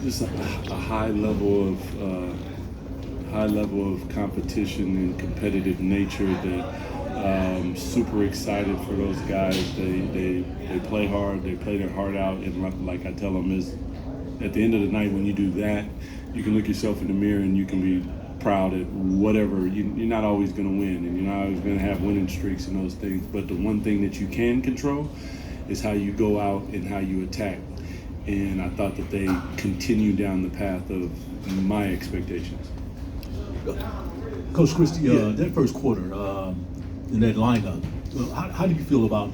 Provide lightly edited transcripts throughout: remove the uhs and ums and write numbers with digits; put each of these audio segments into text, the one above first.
just a high level of competition and competitive nature that super excited for those guys. They play hard, they play their heart out, and like I tell them is at the end of the night when you do that, you can look yourself in the mirror and you can be proud at whatever. You're not always going to win, and you're not always going to have winning streaks and those things, but the one thing that you can control is how you go out and how you attack. And I thought that they continued down the path of my expectations. Coach Christie, that first quarter in that lineup, how do you feel about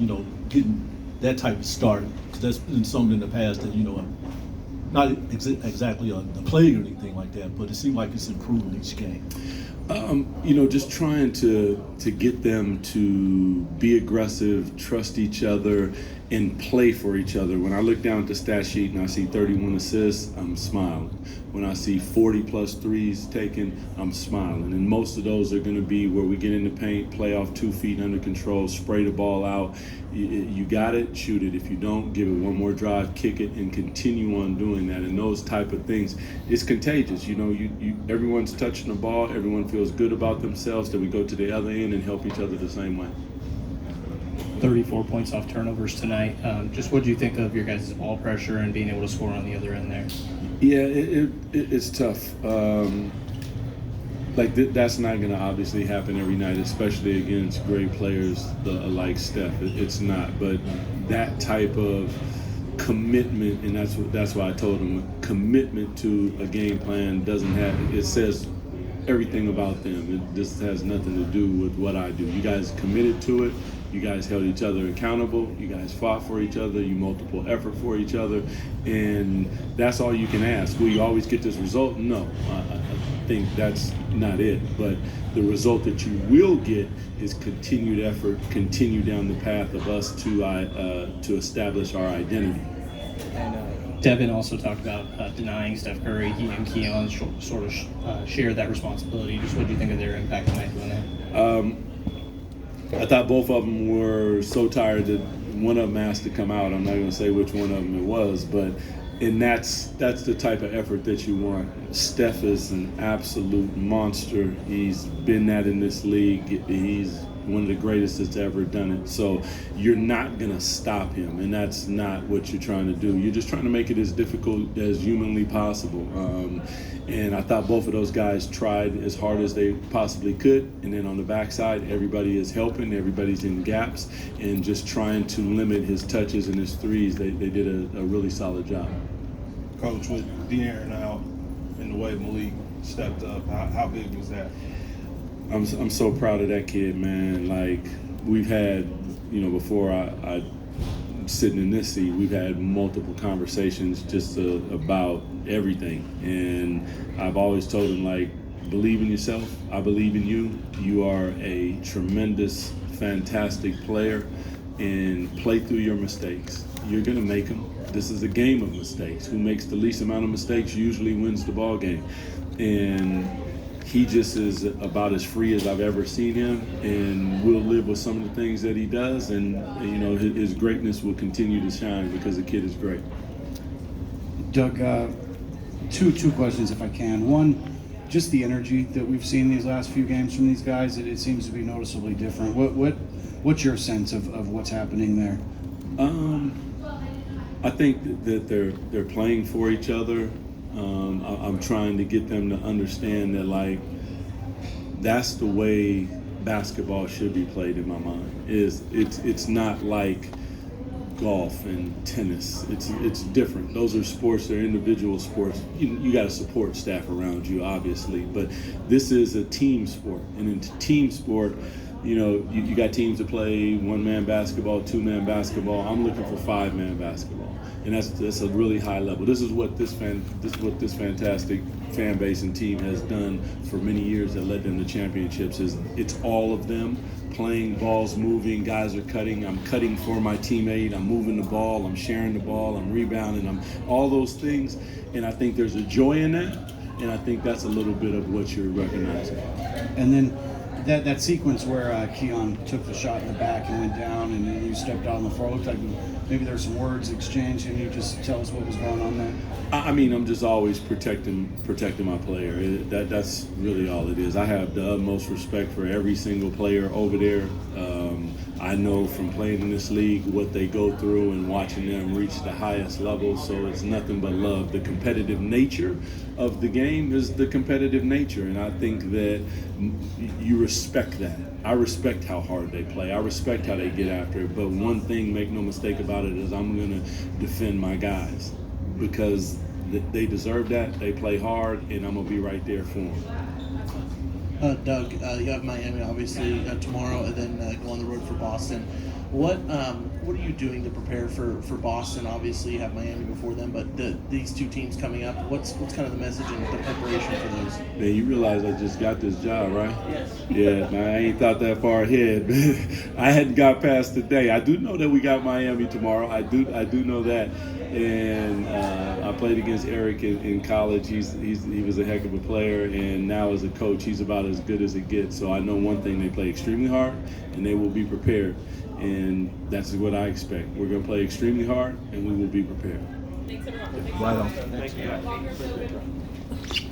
getting that type of start? Because that's been something in the past that not exactly the plague or anything like that, but it seemed like it's improving each game. Just trying to get them to be aggressive, trust each other, and play for each other. When I look down at the stat sheet and I see 31 assists, I'm smiling. When I see 40 plus threes taken, I'm smiling. And most of those are going to be where we get in the paint, play off 2 feet under control, spray the ball out. You got it, shoot it. If you don't, give it one more drive, kick it, and continue on doing that. And those type of things, it's contagious. Everyone's touching the ball. Everyone feels good about themselves. That we go to the other end and help each other the same way. 34 points off turnovers tonight. Just what do you think of your guys' ball pressure and being able to score on the other end there? Yeah, it's tough. That's not going to obviously happen every night, especially against great players like Steph. It's not. But that type of commitment, and that's why I told him, commitment to a game plan doesn't have. It says everything about them. It just has nothing to do with what I do. You guys committed to it. You guys held each other accountable. You guys fought for each other. You multiple effort for each other. And that's all you can ask. Will you always get this result? No. I think that's not it. But the result that you will get is continued effort, continue down the path of us to establish our identity. And Devin also talked about denying Steph Curry. He and Keon sort of shared that responsibility. Just what do you think of their impact tonight doing that? I thought both of them were so tired that one of them asked to come out. I'm not going to say which one of them it was, and that's the type of effort that you want. Steph is an absolute monster. He's been that in this league. He's one of the greatest that's ever done it. So you're not going to stop him, and that's not what you're trying to do. You're just trying to make it as difficult as humanly possible. And I thought both of those guys tried as hard as they possibly could. And then on the backside, everybody is helping. Everybody's in gaps and just trying to limit his touches and his threes. They did a really solid job. Coach, with De'Aaron out and the way Malik stepped up, how big was that? I'm so proud of that kid, man. Like, we've had, before I sitting in this seat, we've had multiple conversations just about everything. And I've always told him, like, believe in yourself. I believe in you. You are a tremendous, fantastic player, and play through your mistakes. You're going to make them. This is a game of mistakes. Who makes the least amount of mistakes usually wins the ball game. And he just is about as free as I've ever seen him, and will live with some of the things that he does, and his greatness will continue to shine because the kid is great. Doug, two questions if I can. One, just the energy that we've seen these last few games from these guys, it seems to be noticeably different. What's your sense of what's happening there? I think that they're playing for each other. I'm trying to get them to understand that, like, that's the way basketball should be played in my mind. It's not like golf and tennis. It's different. Those are sports. They're individual sports. You got a support staff around you, obviously, but this is a team sport. And in team sport, you got teams that play one-man basketball, two-man basketball. I'm looking for five-man basketball, and that's a really high level. This is what this fantastic fan base and team has done for many years that led them to championships. It's all of them playing, balls moving, guys are cutting. I'm cutting for my teammate. I'm moving the ball. I'm sharing the ball. I'm rebounding. I'm all those things, and I think there's a joy in that, and I think that's a little bit of what you're recognizing. And then that sequence where Keon took the shot in the back and went down, and then you stepped out on the floor. Looked like maybe there were some words exchanged. Can you just tell us what was going on there? I mean, I'm just always protecting my player. That's really all it is. I have the utmost respect for every single player over there. I know from playing in this league what they go through and watching them reach the highest level, so it's nothing but love. The competitive nature of the game is the competitive nature, and I think that you respect that. I respect how hard they play. I respect how they get after it, but one thing, make no mistake about it, is I'm going to defend my guys because they deserve that. They play hard, and I'm going to be right there for them. Doug, you have Miami obviously tomorrow, and then go on the road for Boston. What are you doing to prepare for Boston? Obviously, you have Miami before them, but these two teams coming up. What's kind of the message and the preparation for those? Man, you realize I just got this job, right? Yes. Yeah, man, I ain't thought that far ahead. I hadn't got past today. I do know that we got Miami tomorrow. I do know that. And I played against Eric in college. He was a heck of a player, and now as a coach, he's about as good as it gets. So I know one thing: they play extremely hard, and they will be prepared. And that's what I expect. We're going to play extremely hard, and we will be prepared. Thanks, everyone. Right on. Thank you.